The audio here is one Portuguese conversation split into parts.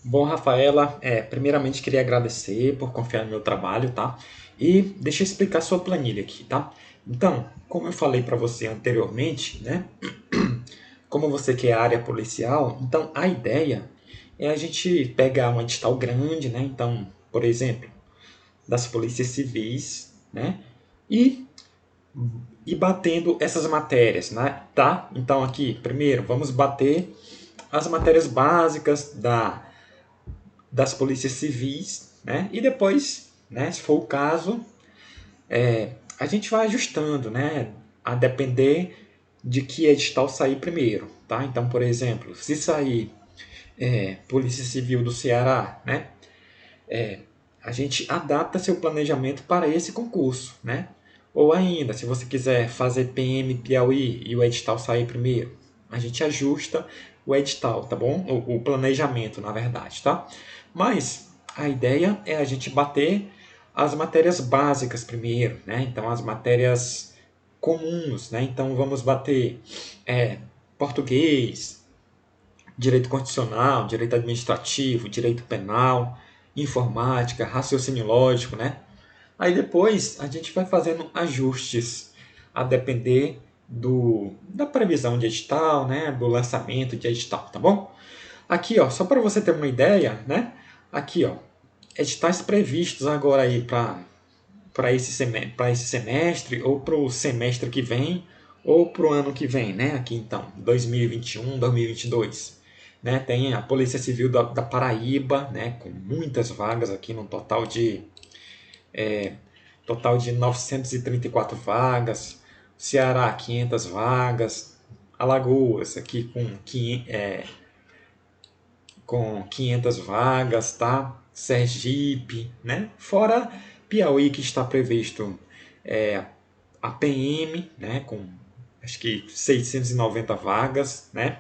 Bom, Rafaela, primeiramente queria agradecer por confiar no meu trabalho, tá? E deixa eu explicar a sua planilha aqui, tá? Então, como eu falei para você anteriormente, né? Como você quer a área policial, então a ideia é a gente pegar um edital grande, né? Então, por exemplo, das polícias civis, né? E ir batendo essas matérias, né? Tá? Então aqui, primeiro, vamos bater as matérias básicas das polícias civis, né? E depois, né, se for o caso, a gente vai ajustando, né? A depender de que edital sair primeiro, tá? Então, por exemplo, se sair Polícia Civil do Ceará, né? A gente adapta seu planejamento para esse concurso, né? Ou ainda, se você quiser fazer PM Piauí e o edital sair primeiro, a gente ajusta o edital, tá bom? O planejamento, na verdade, tá? Mas a ideia é a gente bater as matérias básicas primeiro, né? Então, as matérias comuns, né? Então, vamos bater português, direito constitucional, direito administrativo, direito penal, informática, raciocínio lógico, né? Aí depois a gente vai fazendo ajustes a depender da previsão de edital, né? Do lançamento de edital, tá bom? Aqui, ó, só para você ter uma ideia, né? Aqui, ó, editais previstos agora aí para esse semestre ou para o semestre que vem ou para o ano que vem, né? Aqui então, 2021, 2022. Né? Tem a Polícia Civil da Paraíba, né? Com muitas vagas aqui, num total de 934 vagas. Ceará, 500 vagas. Alagoas, aqui com 500 vagas, tá? Sergipe, né? Fora Piauí, que está previsto a PM, né? Com acho que 690 vagas, né?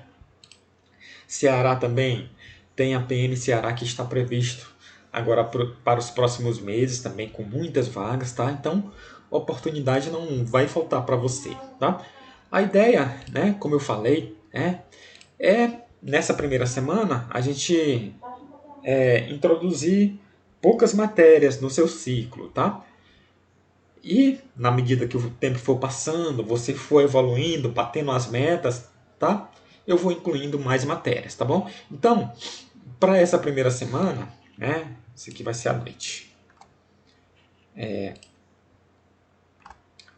Ceará também tem a PM Ceará que está previsto agora para os próximos meses também com muitas vagas, tá? Então, oportunidade não vai faltar para você, tá? A ideia, né, como eu falei, é nessa primeira semana a gente introduzir poucas matérias no seu ciclo, tá? E na medida que o tempo for passando, você for evoluindo, batendo as metas, tá? Eu vou incluindo mais matérias, tá bom? Então, para essa primeira semana, né? Isso aqui vai ser à noite.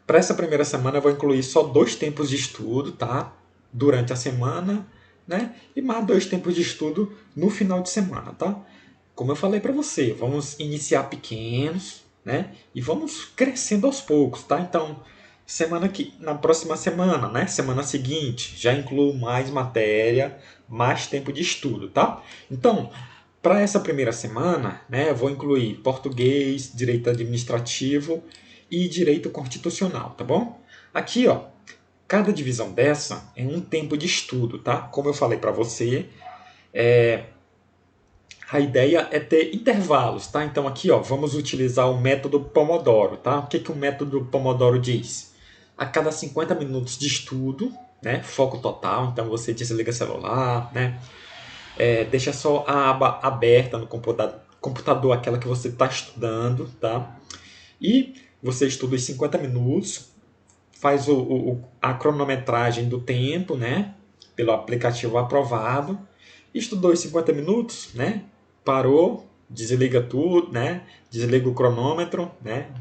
Para essa primeira semana eu vou incluir só 2 tempos de estudo, tá? Durante a semana, né? E mais 2 tempos de estudo no final de semana, tá? Como eu falei para você, vamos iniciar pequenos, né? E vamos crescendo aos poucos, tá? Então, na próxima semana, né? Semana seguinte, já incluo mais matéria, mais tempo de estudo, tá? Então, para essa primeira semana, né, eu vou incluir português, direito administrativo e direito constitucional, tá bom? Aqui, ó, cada divisão dessa é um tempo de estudo, tá? Como eu falei para você, a ideia é ter intervalos, tá? Então aqui, ó, vamos utilizar o método Pomodoro, tá? O que que o método Pomodoro diz? A cada 50 minutos de estudo, né, foco total, então você desliga o celular, né, deixa só a aba aberta no computador, aquela que você está estudando, tá? E você estuda os 50 minutos, faz a cronometragem do tempo, né? Pelo aplicativo aprovado. Estudou os 50 minutos, né? Parou, desliga tudo, né? Desliga o cronômetro, né?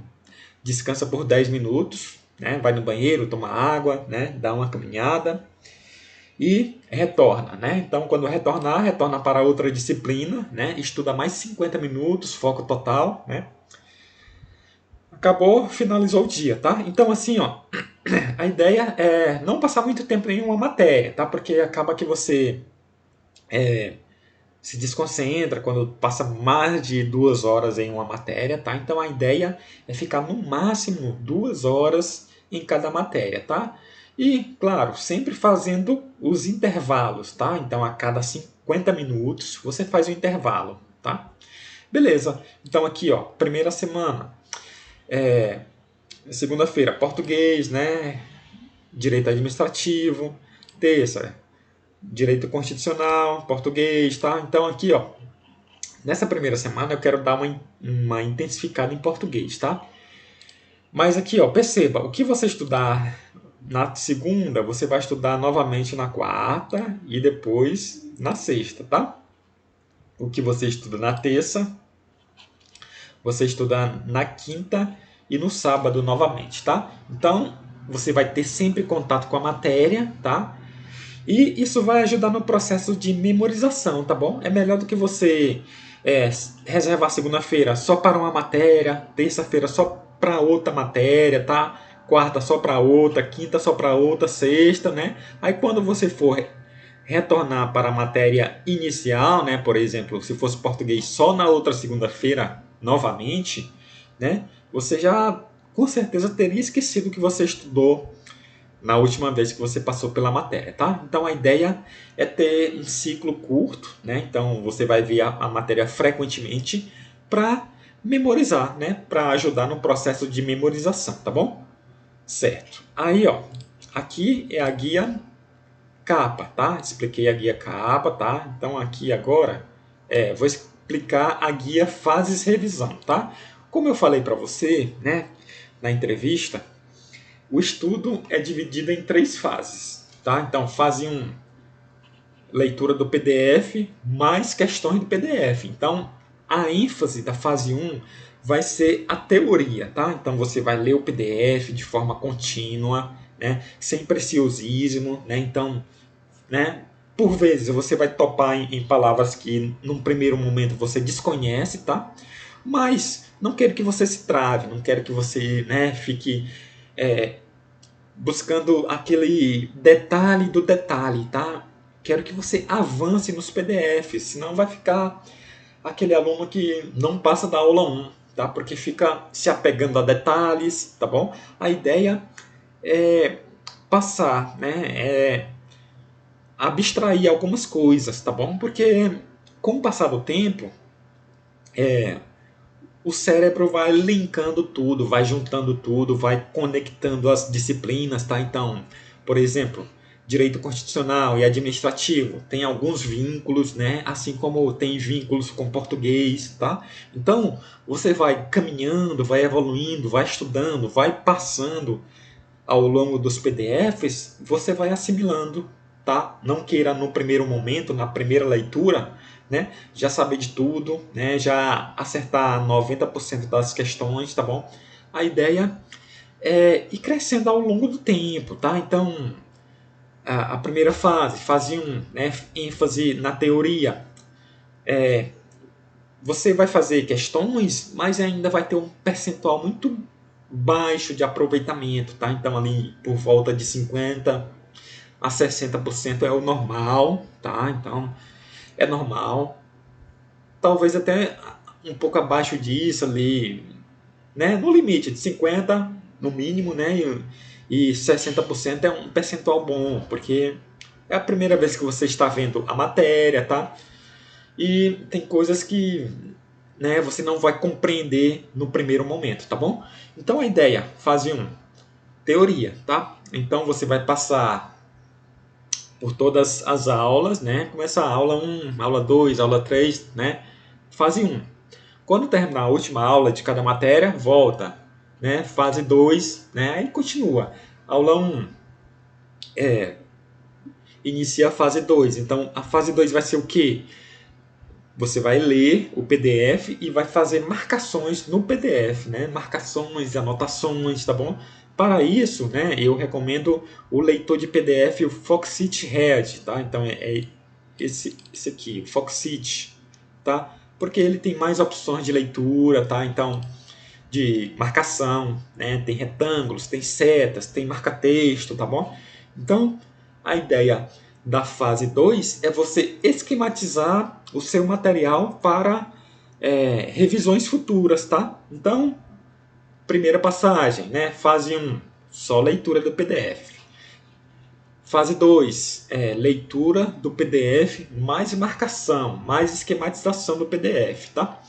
Descansa por 10 minutos, né? Vai no banheiro, toma água, né? Dá uma caminhada e retorna, né? Então, quando retornar, retorna para outra disciplina, né? Estuda mais 50 minutos, foco total, né? Acabou, finalizou o dia, tá? Então, assim, ó, a ideia é não passar muito tempo em uma matéria, tá? Porque acaba que você se desconcentra quando passa mais de 2 horas em uma matéria, tá? Então, a ideia é ficar no máximo 2 horas em cada matéria, tá? E, claro, sempre fazendo os intervalos, tá? Então, a cada 50 minutos você faz o intervalo, tá? Beleza. Então, aqui, ó, primeira semana, segunda-feira, português, né? Direito administrativo. Terça, direito constitucional, português, tá? Então, aqui, ó, Nessa primeira semana eu quero dar uma intensificada em português, tá? Mas aqui, ó, perceba, o que você estudar na segunda, você vai estudar novamente na quarta e depois na sexta, tá? O que você estuda na terça, você estuda na quinta e no sábado novamente, tá? Então, você vai ter sempre contato com a matéria, tá? E isso vai ajudar no processo de memorização, tá bom? É melhor do que você é, reservar segunda-feira só para uma matéria, terça-feira só para outra matéria, tá? Quarta só para outra, quinta só para outra, sexta, né? Aí quando você for retornar para a matéria inicial, né? Por exemplo, se fosse português só na outra segunda-feira novamente, né? Você já com certeza teria esquecido o que você estudou na última vez que você passou pela matéria, tá? Então a ideia é ter um ciclo curto, né? Então você vai ver a matéria frequentemente para memorizar, né? Para ajudar no processo de memorização, tá bom? Certo. Aí, ó, aqui é a guia capa, tá? Expliquei a guia capa, tá? Então aqui agora vou explicar a guia fases revisão, tá? Como eu falei para você, né, na entrevista, o estudo é dividido em 3 fases, tá? Então, fase 1, leitura do PDF mais questões do PDF. Então, a ênfase da fase 1 vai ser a teoria, tá? Então, você vai ler o PDF de forma contínua, né? Sem preciosismo, né? Então, né? Por vezes você vai topar em palavras que num primeiro momento você desconhece, tá? Mas não quero que você se trave, não quero que você, né, fique buscando aquele detalhe do detalhe, tá? Quero que você avance nos PDFs, senão vai ficar aquele aluno que não passa da aula 1, tá? Porque fica se apegando a detalhes, tá bom? A ideia é passar, né? É abstrair algumas coisas, tá bom? Porque com o passar do tempo, o cérebro vai linkando tudo, vai juntando tudo, vai conectando as disciplinas, tá? Então, por exemplo, direito constitucional e administrativo tem alguns vínculos, né? Assim como tem vínculos com português, tá? Então, você vai caminhando, vai evoluindo, vai estudando, vai passando ao longo dos PDFs, você vai assimilando, tá? Não queira no primeiro momento, na primeira leitura, né, já saber de tudo, né, já acertar 90% das questões, tá bom? A ideia é ir crescendo ao longo do tempo, tá? Então, a primeira fase, fase 1, né, ênfase na teoria. Você vai fazer questões, mas ainda vai ter um percentual muito baixo de aproveitamento, tá? Então ali por volta de 50 a 60% é o normal, tá? Então é normal. Talvez até um pouco abaixo disso ali, né? No limite de 50 no mínimo, né? E 60% é um percentual bom, porque é a primeira vez que você está vendo a matéria, tá? E tem coisas que, né, você não vai compreender no primeiro momento, tá bom? Então a ideia, fase 1, teoria, tá? Então você vai passar por todas as aulas, né? Começa a aula 1, aula 2, aula 3, né? Fase 1. Quando terminar a última aula de cada matéria, volta, né? Fase 2, né? Aí continua. Aula 1 inicia a fase 2. Então a fase 2 vai ser o quê? Você vai ler o PDF e vai fazer marcações no PDF, né? Marcações, anotações, tá bom? Para isso, né, eu recomendo o leitor de PDF, o Foxit Red, tá? Então é esse aqui, o Foxit, tá? Porque ele tem mais opções de leitura, tá? Então, de marcação, né? Tem retângulos, tem setas, tem marca-texto, tá bom? Então, a ideia da fase 2 é você esquematizar o seu material para revisões futuras, tá? Então, primeira passagem, né? Fase 1, só leitura do PDF. Fase 2, leitura do PDF, mais marcação, mais esquematização do PDF, tá?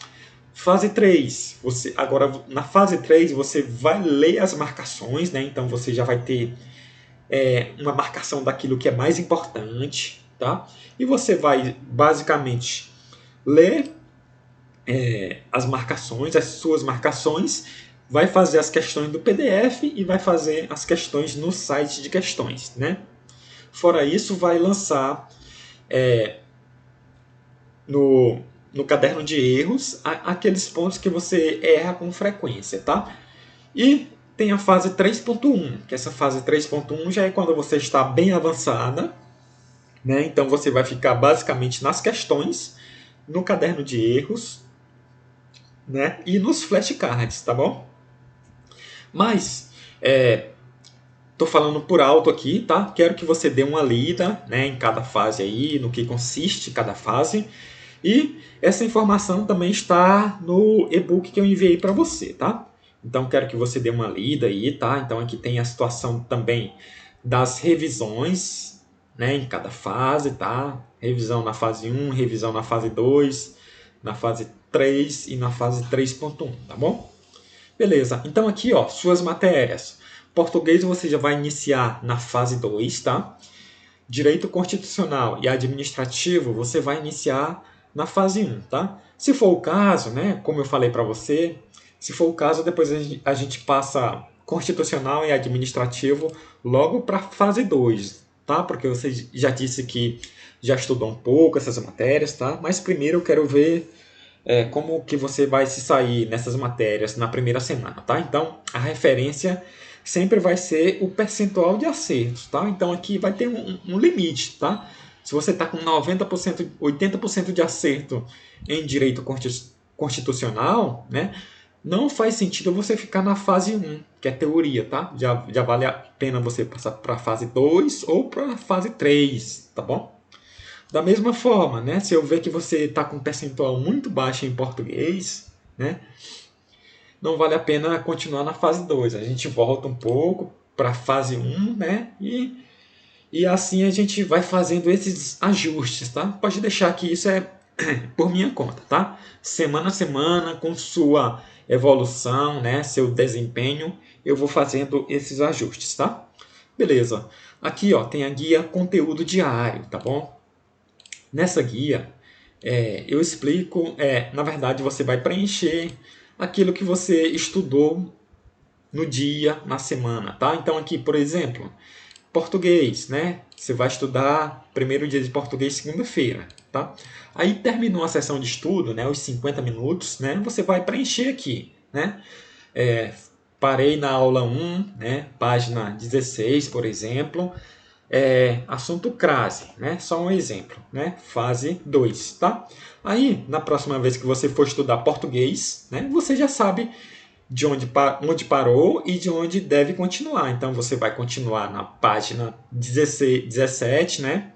Fase 3, agora na fase 3 você vai ler as marcações, né? Então você já vai ter uma marcação daquilo que é mais importante, tá? E você vai basicamente ler, as marcações, as suas marcações, vai fazer as questões do PDF e vai fazer as questões no site de questões, né? Fora isso, vai lançar no, no caderno de erros aqueles pontos que você erra com frequência, tá? E tem a fase 3.1, que essa fase 3.1 já é quando você está bem avançada, né? Então você vai ficar basicamente nas questões, no caderno de erros, né? E nos flashcards, tá bom? Mas tô falando por alto aqui, tá? Quero que você dê uma lida, né, em cada fase aí, no que consiste cada fase. E essa informação também está no e-book que eu enviei para você, tá? Então quero que você dê uma lida aí, tá? Então aqui tem a situação também das revisões, né, em cada fase, tá? Revisão na fase 1, revisão na fase 2, na fase 3 e na fase 3.1, tá bom? Beleza, então aqui, ó, suas matérias. Português você já vai iniciar na fase 2, tá? Direito constitucional e administrativo você vai iniciar na fase 1, tá? Se for o caso, né, como eu falei para você, se for o caso, depois a gente passa constitucional e administrativo logo para a fase 2, tá? Porque você já disse que já estudou um pouco essas matérias, tá? Mas primeiro eu quero ver como que você vai se sair nessas matérias na primeira semana, tá? Então, a referência sempre vai ser o percentual de acertos, tá? Então, aqui vai ter um limite, tá? Se você está com 90%, 80% de acerto em direito constitucional, né? Não faz sentido você ficar na fase 1, que é teoria, tá? Já vale a pena você passar para a fase 2 ou para a fase 3, tá bom? Da mesma forma, né, se eu ver que você está com um percentual muito baixo em português, né, não vale a pena continuar na fase 2. A gente volta um pouco para a fase 1, né, e assim a gente vai fazendo esses ajustes, tá? Pode deixar que isso é por minha conta, tá? Semana a semana, com sua evolução, né, seu desempenho, eu vou fazendo esses ajustes, tá? Beleza. Aqui, ó, tem a guia conteúdo diário, tá bom? Nessa guia, eu explico, na verdade, você vai preencher aquilo que você estudou no dia, na semana, tá? Então aqui, por exemplo, português, né? Você vai estudar primeiro dia de português segunda-feira, tá? Aí terminou a sessão de estudo, né? Os 50 minutos, né? Você vai preencher aqui, né? Parei na aula 1, né? Página 16, por exemplo. Assunto crase, né? Só um exemplo, né? Fase 2, tá? Aí, na próxima vez que você for estudar português, né? Você já sabe de onde parou e de onde deve continuar. Então, você vai continuar na página 17, né?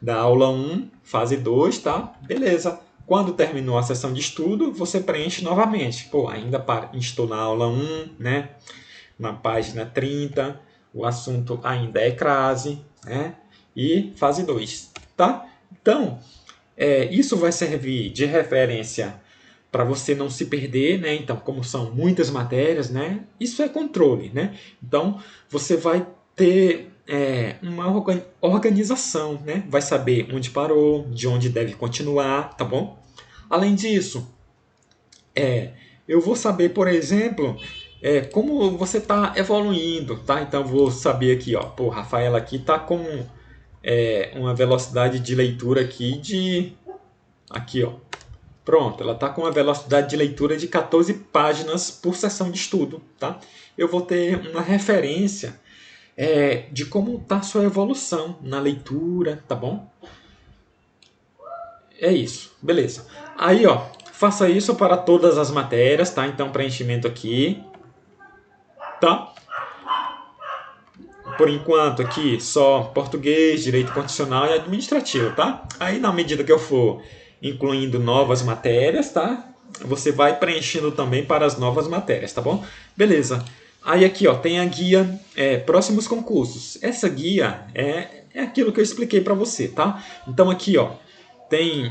Da aula 1, fase 2, tá? Beleza. Quando terminou a sessão de estudo, você preenche novamente. Pô, ainda estou na aula 1, né? Na página 30, o assunto ainda é crase, né? E fase 2, tá? Então, isso vai servir de referência para você não se perder, né? Então, como são muitas matérias, né? Isso é controle, né? Então, você vai ter uma organização, né? Vai saber onde parou, de onde deve continuar, tá bom? Além disso, eu vou saber, por exemplo, como você está evoluindo, tá? Então vou saber aqui, ó, pô, Rafaela aqui está com uma velocidade de leitura aqui, ó, pronto, ela está com uma velocidade de leitura de 14 páginas por sessão de estudo, tá? Eu vou ter uma referência de como está a sua evolução na leitura, tá bom? É isso, beleza. Aí, ó, faça isso para todas as matérias, tá? Então, preenchimento aqui, tá? Por enquanto aqui só português, direito constitucional e administrativo, tá? Aí na medida que eu for incluindo novas matérias, tá? Você vai preenchendo também para as novas matérias, tá bom? Beleza. Aí aqui, ó, tem a guia próximos concursos. Essa guia é aquilo que eu expliquei para você, tá? Então aqui, ó, tem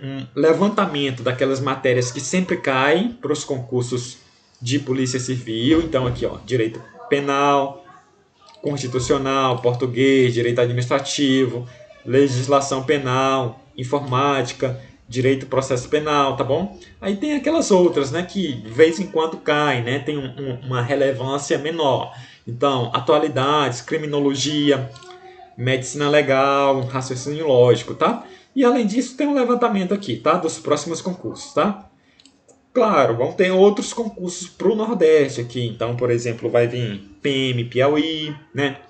um levantamento daquelas matérias que sempre caem para os concursos de polícia civil. Então aqui, ó, direito penal, constitucional, português, direito administrativo, legislação penal, informática, direito do processo penal, tá bom? Aí tem aquelas outras, né, que de vez em quando caem, né, tem uma relevância menor. Então, atualidades, criminologia, medicina legal, raciocínio lógico, tá? E além disso, tem um levantamento aqui, tá? Dos próximos concursos, tá? Claro, vão ter outros concursos para o Nordeste aqui. Então, por exemplo, vai vir PM Piauí, né?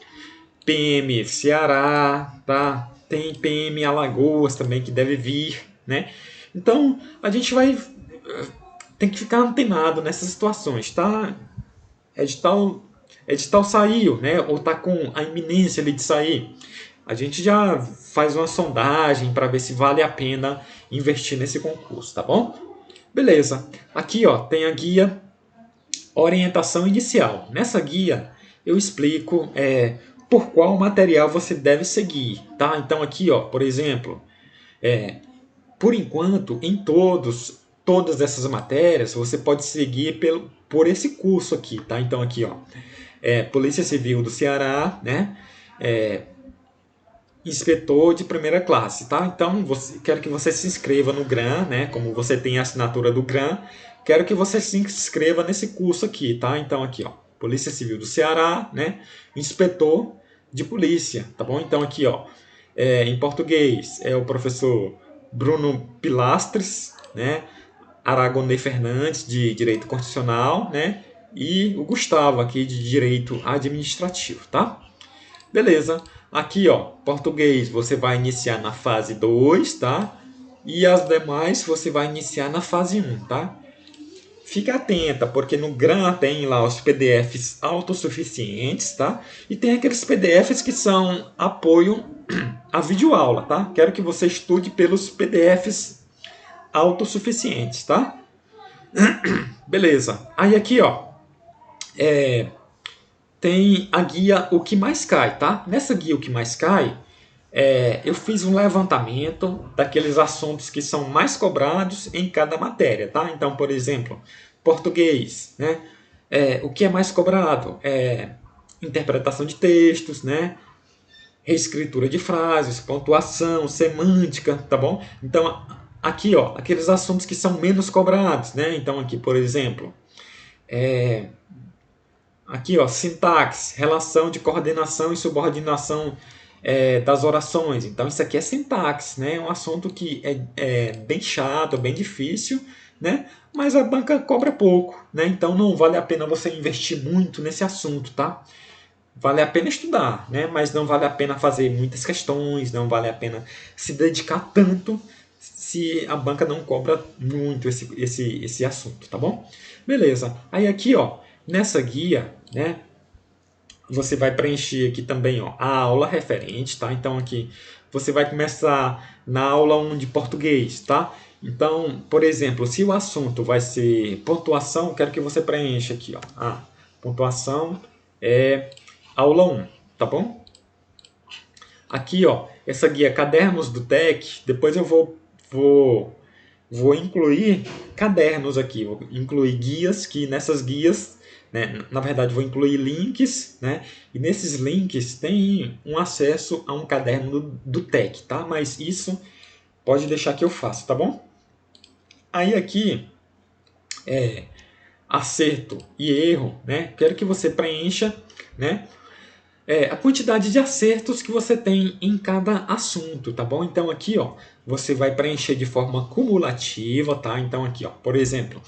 PM Ceará, tá? Tem PM Alagoas também que deve vir, né? Então, a gente vai tem que ficar antenado nessas situações, tá? Edital, edital saiu, né? Ou tá com a iminência ali de sair. A gente já faz uma sondagem para ver se vale a pena investir nesse concurso, tá bom? Beleza. Aqui, ó, tem a guia orientação inicial. Nessa guia eu explico por qual material você deve seguir, tá? Então aqui, ó, por exemplo, por enquanto, em todas essas matérias, você pode seguir por esse curso aqui, tá? Então aqui, ó, Polícia Civil do Ceará, né? Inspetor de primeira classe, tá? Então, quero que você se inscreva no GRAM, né? Como você tem a assinatura do GRAM, quero que você se inscreva nesse curso aqui, tá? Então, aqui, ó, Polícia Civil do Ceará, né? Inspetor de polícia, tá bom? Então, aqui, ó, em português, é o professor Bruno Pilastres, né? Aragonê Fernandes, de Direito Constitucional, né? E o Gustavo, aqui, de Direito Administrativo, tá? Beleza. Aqui, ó, português você vai iniciar na fase 2, tá? E as demais você vai iniciar na fase 1, tá? Fica atenta, porque no GRAM tem lá os PDFs autossuficientes, tá? E tem aqueles PDFs que são apoio à videoaula, tá? Quero que você estude pelos PDFs autossuficientes, tá? Beleza. Aí aqui, ó, tem a guia O Que Mais Cai, tá? Nessa guia O Que Mais Cai, eu fiz um levantamento daqueles assuntos que são mais cobrados em cada matéria, tá? Então, por exemplo, português, né? O que é mais cobrado? Interpretação de textos, né? Reescritura de frases, pontuação, semântica, tá bom? Então, aqui, ó, aqueles assuntos que são menos cobrados, né? Então, aqui, por exemplo, aqui, ó, sintaxe, relação de coordenação e subordinação das orações. Então, isso aqui é sintaxe, né? É um assunto que é bem chato, bem difícil, né? Mas a banca cobra pouco, né? Então, não vale a pena você investir muito nesse assunto, tá? Vale a pena estudar, né? Mas não vale a pena fazer muitas questões, não vale a pena se dedicar tanto se a banca não cobra muito esse assunto, tá bom? Beleza. Aí aqui, ó, nessa guia, né, você vai preencher aqui também, ó, a aula referente, tá? Então aqui você vai começar na aula 1 de português, tá? Então, por exemplo, se o assunto vai ser pontuação, quero que você preencha aqui, ó. Pontuação é aula 1, tá bom? Aqui, ó, essa guia Cadernos do TEC, depois eu vou incluir cadernos aqui, vou incluir guias, que nessas guias, né, na verdade vou incluir links, né, e nesses links tem um acesso a um caderno do TEC, tá? Mas isso pode deixar que eu faço, tá bom? Aí aqui, acerto e erro, né, quero que você preencha, né, a quantidade de acertos que você tem em cada assunto, tá bom? Então aqui, ó, você vai preencher de forma cumulativa, tá? Então aqui, ó, por exemplo,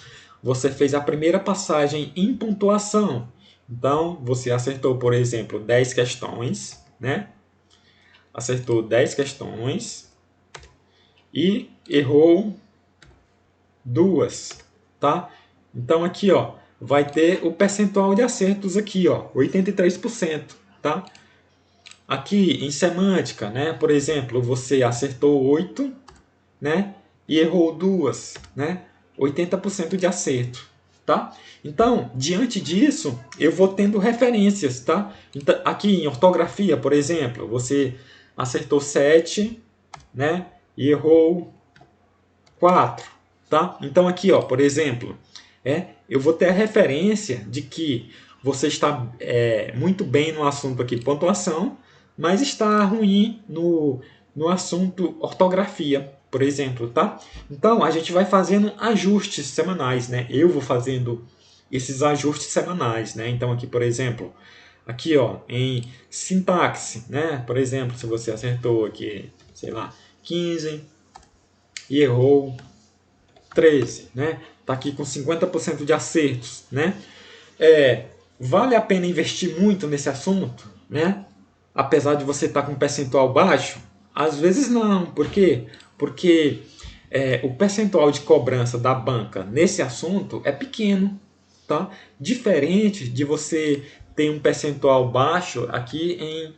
você fez a primeira passagem em pontuação. Então, você acertou, por exemplo, 10 questões, né? Acertou 10 questões e errou 2, tá? Então aqui, ó, vai ter o percentual de acertos aqui, ó, 83%. Tá? Aqui em semântica, né? Por exemplo, você acertou 8, né? E errou 2, né? 80% de acerto, tá? Então, diante disso, eu vou tendo referências, tá? Então, aqui em ortografia, por exemplo, você acertou 7, né? E errou 4, tá? Então aqui, ó, por exemplo, eu vou ter a referência de que você está muito bem no assunto aqui pontuação, mas está ruim no assunto ortografia, por exemplo, tá? Então, a gente vai fazendo ajustes semanais, né? Eu vou fazendo esses ajustes semanais, né? Então, aqui, por exemplo, aqui, ó, em sintaxe, né? Por exemplo, se você acertou aqui, sei lá, 15 e errou 13, né? Tá aqui com 50% de acertos, né? Vale a pena investir muito nesse assunto, né? Apesar de você estar com um percentual baixo? Às vezes não. Por quê? Porque o percentual de cobrança da banca nesse assunto é pequeno, tá? Diferente de você ter um percentual baixo aqui em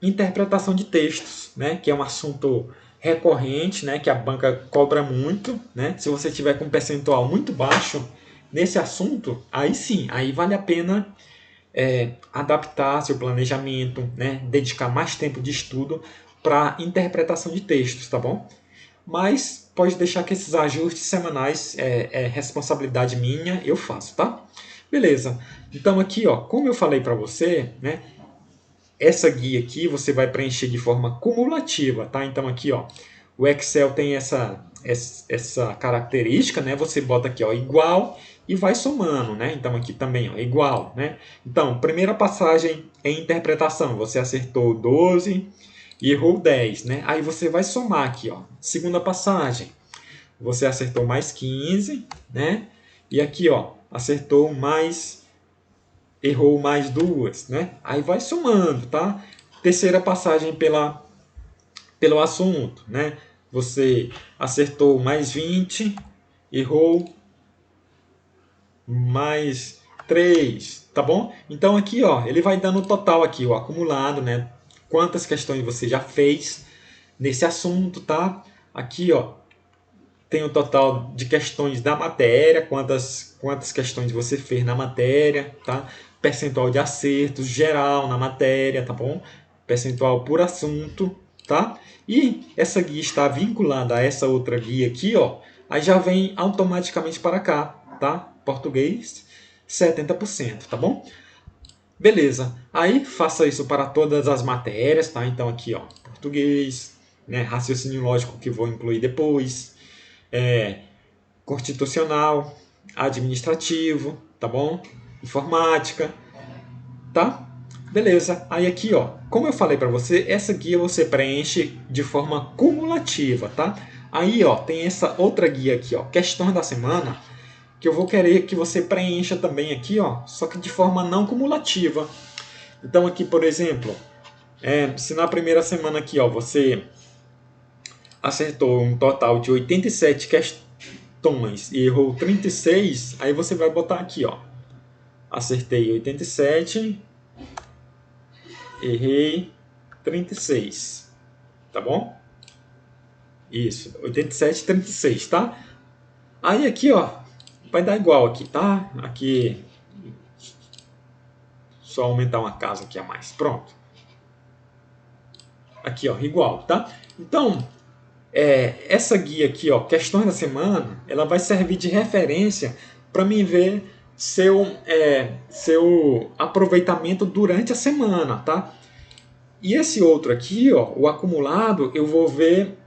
interpretação de textos, né? Que é um assunto recorrente, né? Que a banca cobra muito, né? Se você tiver com um percentual muito baixo nesse assunto, aí sim, aí vale a pena adaptar seu planejamento, né? Dedicar mais tempo de estudo para interpretação de textos, tá bom? Mas pode deixar que esses ajustes semanais é responsabilidade minha, eu faço, tá? Beleza. Então aqui, ó, como eu falei para você, né? Essa guia aqui você vai preencher de forma cumulativa, tá? Então aqui, ó, o Excel tem essa característica, né? Você bota aqui, ó, igual e vai somando, né? Então aqui também, ó, igual, né? Então, primeira passagem em interpretação, você acertou 12 e errou 10, né? Aí você vai somar aqui, ó. Segunda passagem, você acertou mais 15, né? E aqui, ó, acertou mais, errou mais duas, né? Aí vai somando, tá? Terceira passagem pelo assunto, né? Você acertou mais 20, errou mais 3, tá bom? Então aqui, ó, ele vai dando o total aqui, o acumulado, né? Quantas questões você já fez nesse assunto, tá? Aqui, ó, tem o total de questões da matéria, quantas questões você fez na matéria, tá? Percentual de acertos geral na matéria, tá bom? Percentual por assunto, tá? E essa guia está vinculada a essa outra guia aqui, ó. Aí já vem automaticamente para cá, tá? Português 70%, tá bom? Beleza. Aí faça isso para todas as matérias, tá? Então aqui, ó, português, né? Raciocínio lógico que vou incluir depois, constitucional, administrativo, tá bom? Informática, tá? Beleza. Aí aqui, ó, como eu falei para você, essa guia você preenche de forma cumulativa, tá? Aí, ó, tem essa outra guia aqui, ó, questões da semana, que eu vou querer que você preencha também aqui, ó, só que de forma não cumulativa. Então aqui, por exemplo, se na primeira semana aqui, ó, você acertou um total de 87 questões e errou 36, aí você vai botar aqui, ó, acertei 87, errei 36, tá bom? Isso, 87, 36, tá? Aí aqui, ó, vai dar igual aqui, tá? Aqui, só aumentar uma casa aqui a mais, pronto. Aqui, ó, igual, tá? Então, essa guia aqui, ó, questões da semana, ela vai servir de referência para mim ver seu aproveitamento durante a semana, tá? E esse outro aqui, ó, o acumulado, eu vou ver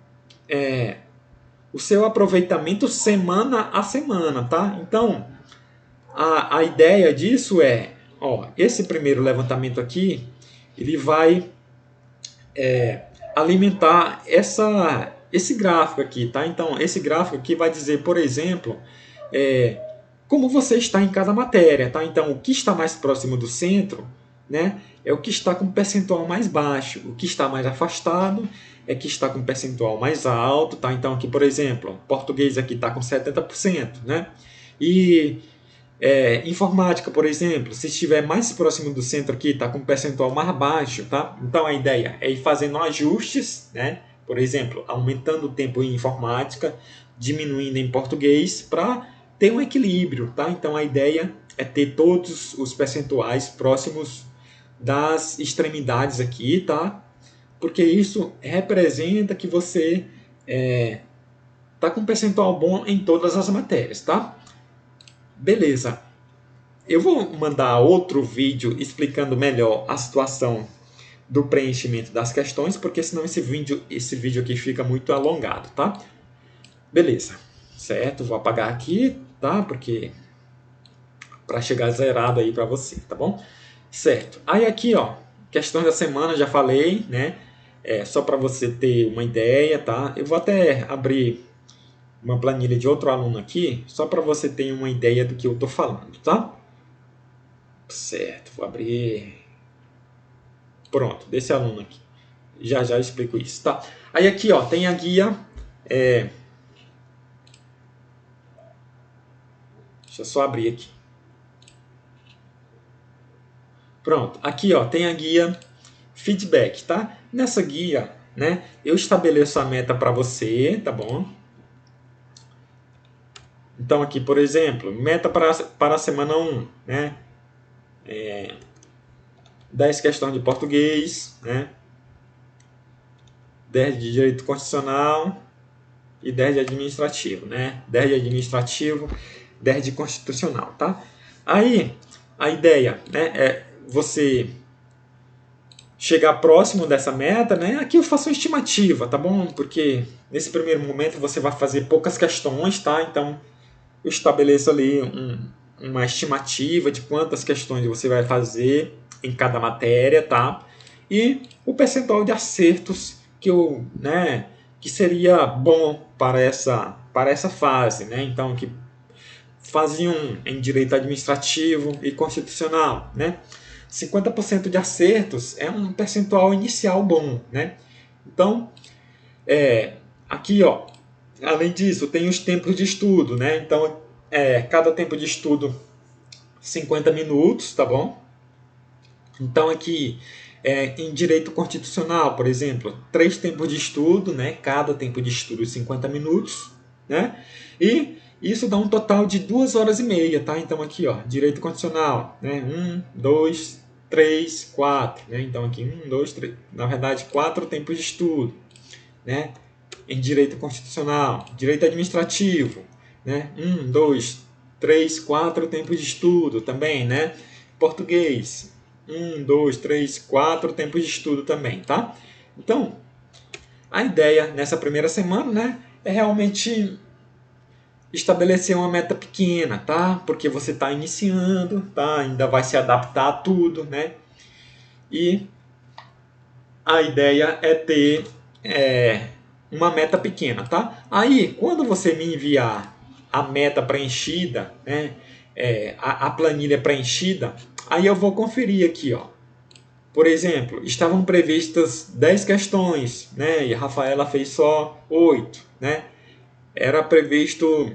o seu aproveitamento semana a semana, tá? Então, a ideia disso ó, esse primeiro levantamento aqui, ele vai alimentar esse gráfico aqui, tá? Então, esse gráfico aqui vai dizer, por exemplo, como você está em cada matéria, tá? Então, o que está mais próximo do centro, né, é o que está com percentual mais baixo. O que está mais afastado é que está com percentual mais alto, tá? Então, aqui, por exemplo, português aqui está com 70%, né? E informática, por exemplo, se estiver mais próximo do centro aqui, está com um percentual mais baixo, tá? Então a ideia é ir fazendo ajustes, né? Por exemplo, aumentando o tempo em informática, diminuindo em português, para ter um equilíbrio, tá? Então a ideia é ter todos os percentuais próximos das extremidades aqui, tá? Porque isso representa que você está com um percentual bom em todas as matérias, tá? Beleza. Eu vou mandar outro vídeo explicando melhor a situação do preenchimento das questões, porque senão esse vídeo aqui fica muito alongado, tá? Beleza, certo? Vou apagar aqui, tá? Porque para chegar zerado aí para você, tá bom? Certo. Aí aqui, ó, questões da semana, já falei, né? Só para você ter uma ideia, tá? Eu vou até abrir uma planilha de outro aluno aqui, só para você ter uma ideia do que eu tô falando, tá? Certo, vou abrir. Pronto, desse aluno aqui. Já já explico isso, tá? Aí aqui, ó, tem a guia. Deixa eu só abrir aqui. Pronto, aqui, ó, tem a guia feedback, tá? Nessa guia, né, eu estabeleço a meta para você, tá bom? Então aqui, por exemplo, meta para a semana 1, né? 10 questões de português, né? 10 de direito constitucional e 10 de administrativo, né? 10 de administrativo, 10 de constitucional, tá? Aí, a ideia, né, é você chegar próximo dessa meta, né? Aqui eu faço uma estimativa, tá bom? Porque nesse primeiro momento você vai fazer poucas questões, tá? Então, eu estabeleço ali uma estimativa de quantas questões você vai fazer em cada matéria, tá? E o percentual de acertos que seria bom para essa fase, né? Então, que faziam em direito administrativo e constitucional, né? 50% de acertos é um percentual inicial bom, né? Então, aqui, ó, além disso, tem os tempos de estudo, né? Então, cada tempo de estudo 50 minutos, tá bom? Então, aqui, em direito constitucional, por exemplo, 3 tempos de estudo, né? Cada tempo de estudo 50 minutos, né? E isso dá um total de 2 horas e meia, tá? Então, aqui, ó, direito constitucional, né? 1, 2, 3, 4, né? Então, aqui, 1, 2, 3, na verdade, 4 tempos de estudo, né? Em direito constitucional, direito administrativo, né? 1, 2, 3, 4 tempos de estudo também, né? Português, 1, 2, 3, 4 tempos de estudo também, tá? Então, a ideia nessa primeira semana, né, é realmente estabelecer uma meta pequena, tá? Porque você está iniciando, tá? Ainda vai se adaptar a tudo, né? E a ideia é ter uma meta pequena, tá? Aí, quando você me enviar a meta preenchida, né, a planilha preenchida, aí eu vou conferir aqui, ó. Por exemplo, estavam previstas 10 questões, né, e a Rafaela fez só 8, né? Era previsto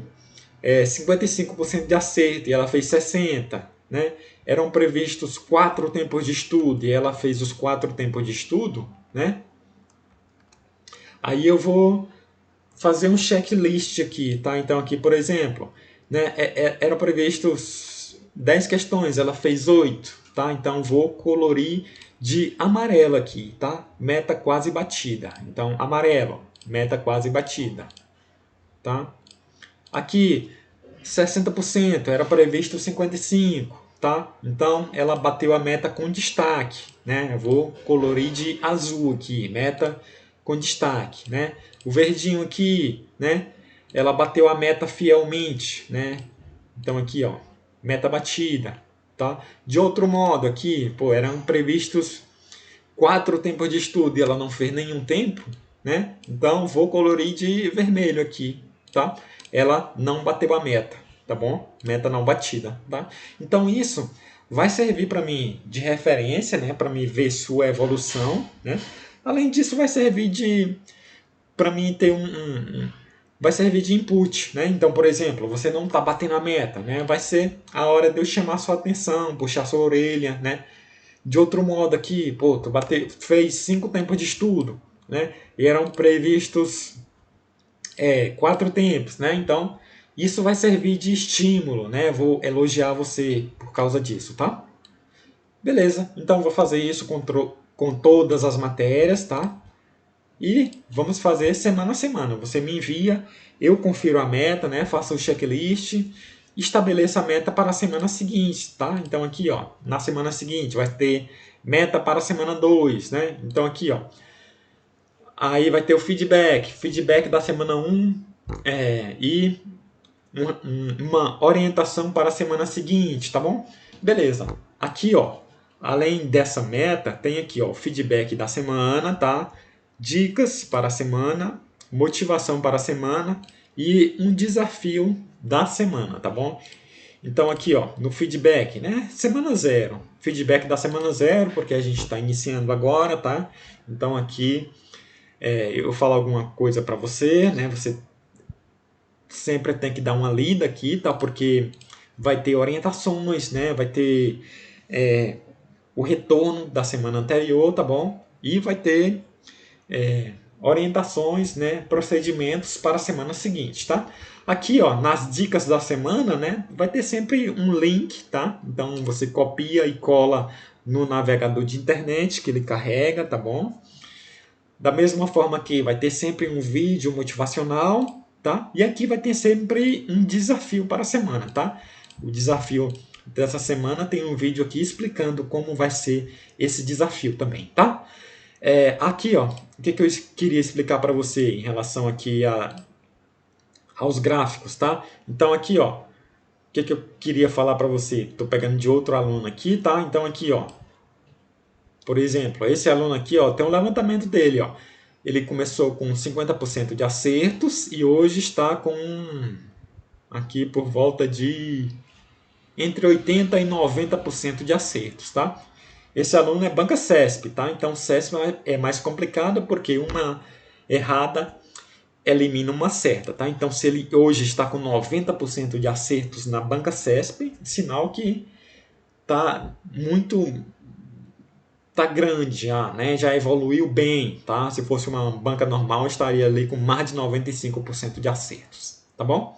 55% de acerto e ela fez 60%, né? Eram previstos 4 tempos de estudo e ela fez os 4 tempos de estudo, né? Aí eu vou fazer um checklist aqui, tá? Então aqui, por exemplo, né, era previsto 10 questões, ela fez 8, tá? Então vou colorir de amarelo aqui, tá? Meta quase batida. Então amarelo, meta quase batida, tá? Aqui 60%, era previsto 55%, tá? Então ela bateu a meta com destaque, né? Eu vou colorir de azul aqui, meta com destaque, né? O verdinho aqui, né? Ela bateu a meta fielmente, né? Então aqui, ó, meta batida, tá? De outro modo aqui, pô, eram previstos 4 tempos de estudo e ela não fez nenhum tempo, né? Então vou colorir de vermelho aqui, tá? Ela não bateu a meta, tá bom? Meta não batida, tá? Então isso vai servir para mim de referência, né? Para mim ver sua evolução, né? Além disso, vai servir para mim ter vai servir de input, né? Então, por exemplo, você não está batendo a meta, né? Vai ser a hora de eu chamar sua atenção, puxar sua orelha, né? De outro modo aqui, pô, tu fez 5 tempos de estudo, né? E eram previstos 4 tempos, né? Então, isso vai servir de estímulo, né? Vou elogiar você por causa disso, tá? Beleza, então vou fazer isso com todas as matérias, tá? E vamos fazer semana a semana. Você me envia, eu confiro a meta, né? Faço o checklist, estabeleça a meta para a semana seguinte, tá? Então aqui, ó, na semana seguinte vai ter meta para a semana 2, né? Então aqui, ó, aí vai ter o feedback da semana 1 e uma orientação para a semana seguinte, tá bom? Beleza. Aqui, ó, além dessa meta, tem aqui, ó, o feedback da semana, tá? Dicas para a semana, motivação para a semana e um desafio da semana, tá bom? Então aqui, ó, no feedback, né? Semana 0. Feedback da semana 0, porque a gente está iniciando agora, tá? Então aqui eu falo alguma coisa para você, né? Você sempre tem que dar uma lida aqui, tá? Porque vai ter orientações, né? Vai ter o retorno da semana anterior, tá bom? E vai ter orientações, né? Procedimentos para a semana seguinte, tá? Aqui, ó, nas dicas da semana, né? Vai ter sempre um link, tá? Então você copia e cola no navegador de internet que ele carrega, tá bom? Da mesma forma que vai ter sempre um vídeo motivacional, tá? E aqui vai ter sempre um desafio para a semana, tá? O desafio dessa semana tem um vídeo aqui explicando como vai ser esse desafio também, tá? Aqui, ó, o que eu queria explicar para você em relação aqui aos gráficos, tá? Então aqui, ó, o que eu queria falar para você? Estou pegando de outro aluno aqui, tá? Então aqui, ó, por exemplo, esse aluno aqui, ó, tem um levantamento dele, ó. Ele começou com 50% de acertos e hoje está com aqui por volta de entre 80 e 90% de acertos, tá? Esse aluno é banca CESP, tá? Então CESP é mais complicado porque uma errada elimina uma certa, tá? Então se ele hoje está com 90% de acertos na banca CESP, sinal que tá grande já, né? Já evoluiu bem, tá? Se fosse uma banca normal, estaria ali com mais de 95% de acertos, tá bom?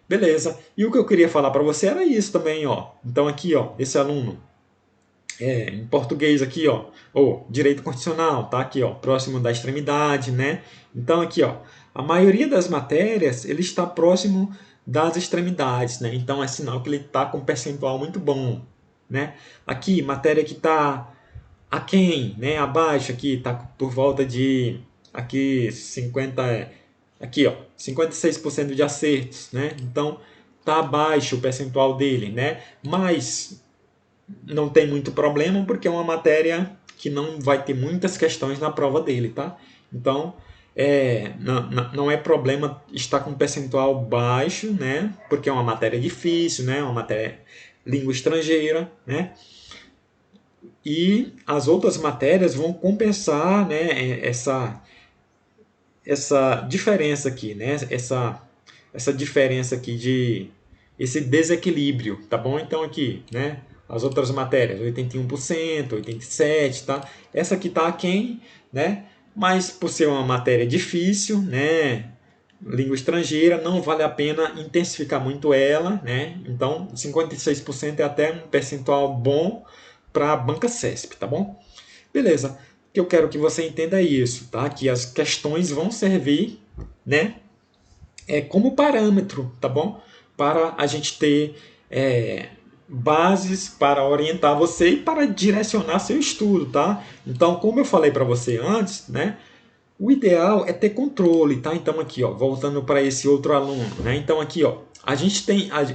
Beleza. E o que eu queria falar para você era isso também, ó. Então aqui, ó, esse aluno em português aqui, ó, ou direito constitucional, tá aqui, ó, próximo da extremidade, né? Então aqui, ó, a maioria das matérias ele está próximo das extremidades, né? Então é sinal que ele está com um percentual muito bom, né? Aqui, matéria que está aquém, né? Abaixo aqui, está por volta de aqui 50, aqui, ó, 56% de acertos, né? Então tá abaixo o percentual dele, né? Mas não tem muito problema porque é uma matéria que não vai ter muitas questões na prova dele, tá? Então, não é problema estar com um percentual baixo, né? Porque é uma matéria difícil, né? Uma matéria língua estrangeira, né? E as outras matérias vão compensar, né? Essa diferença aqui, né? Essa diferença aqui de esse desequilíbrio, tá bom? Então aqui, né? As outras matérias, 81%, 87%, tá? Essa aqui tá aquém, né? Mas por ser uma matéria difícil, né? Língua estrangeira, não vale a pena intensificar muito ela, né? Então 56% é até um percentual bom para a banca CESP, tá bom? Beleza. O que eu quero que você entenda é isso, tá? Que as questões vão servir, né? Como parâmetro, tá bom? Para a gente ter bases para orientar você e para direcionar seu estudo, tá? Então, como eu falei para você antes, né? O ideal é ter controle, tá? Então aqui, ó, voltando para esse outro aluno, né? Então aqui, ó,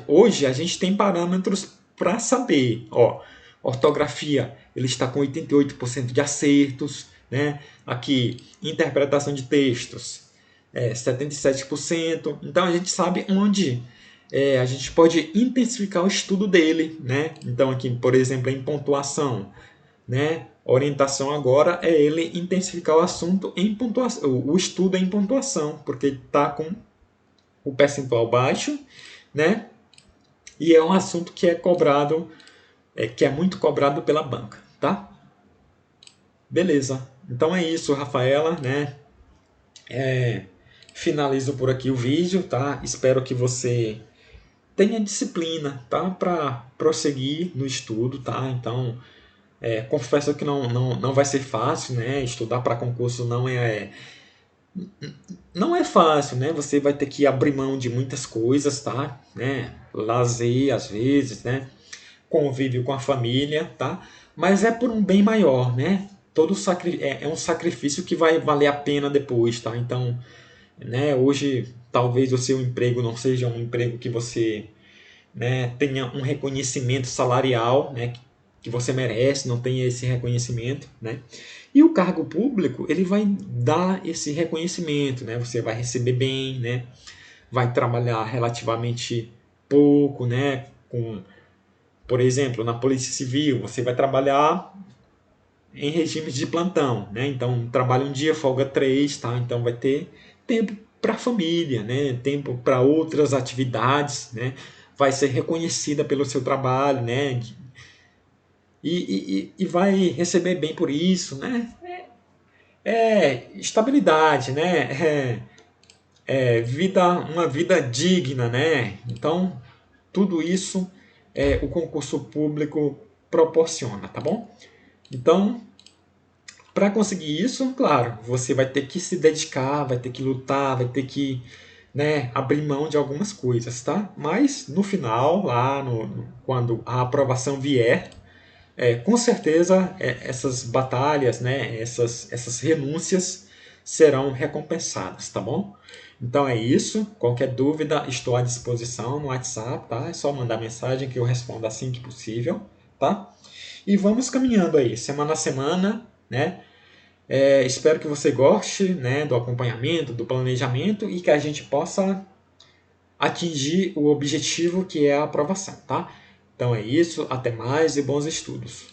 hoje a gente tem parâmetros para saber, ó, ortografia, ele está com 88% de acertos, né? Aqui, interpretação de textos, 77%. Então a gente sabe onde a gente pode intensificar o estudo dele, né? Então aqui, por exemplo, em pontuação, né? A orientação agora é ele intensificar o assunto em pontuação, o estudo em pontuação, porque está com o percentual baixo, né? E é um assunto que é cobrado, que é muito cobrado pela banca, tá? Beleza. Então é isso, Rafaela, né? Finalizo por aqui o vídeo, tá? Espero que você tenha disciplina, tá? Para prosseguir no estudo, tá? Então, confesso que não vai ser fácil, né? Estudar para concurso não é fácil, né? Você vai ter que abrir mão de muitas coisas, tá? Né? Lazer, às vezes, né? Convívio com a família, tá? Mas é por um bem maior, né? É um sacrifício que vai valer a pena depois, tá? Então, né? Hoje, talvez o seu emprego não seja um emprego que você, né, tenha um reconhecimento salarial, né, que você merece, não tenha esse reconhecimento, né? E o cargo público, ele vai dar esse reconhecimento, né? Você vai receber bem, né? Vai trabalhar relativamente pouco, né? Por exemplo, na Polícia Civil, você vai trabalhar em regimes de plantão, né? Então, trabalha um dia, folga três, tá? Então, vai ter tempo para a família, né? Tempo para outras atividades, né? Vai ser reconhecida pelo seu trabalho, né? E vai receber bem por isso, né? É estabilidade, né? Uma vida digna, né? Então, tudo isso o concurso público proporciona, tá bom? Então, para conseguir isso, claro, você vai ter que se dedicar, vai ter que lutar, vai ter que, né, abrir mão de algumas coisas, tá? Mas no final, lá quando a aprovação vier, com certeza essas batalhas, né, essas renúncias serão recompensadas, tá bom? Então é isso. Qualquer dúvida, estou à disposição no WhatsApp, tá? É só mandar mensagem que eu respondo assim que possível, tá? E vamos caminhando aí, semana a semana, né? Espero que você goste, né, do acompanhamento, do planejamento e que a gente possa atingir o objetivo que é a aprovação, tá? Então é isso, até mais e bons estudos.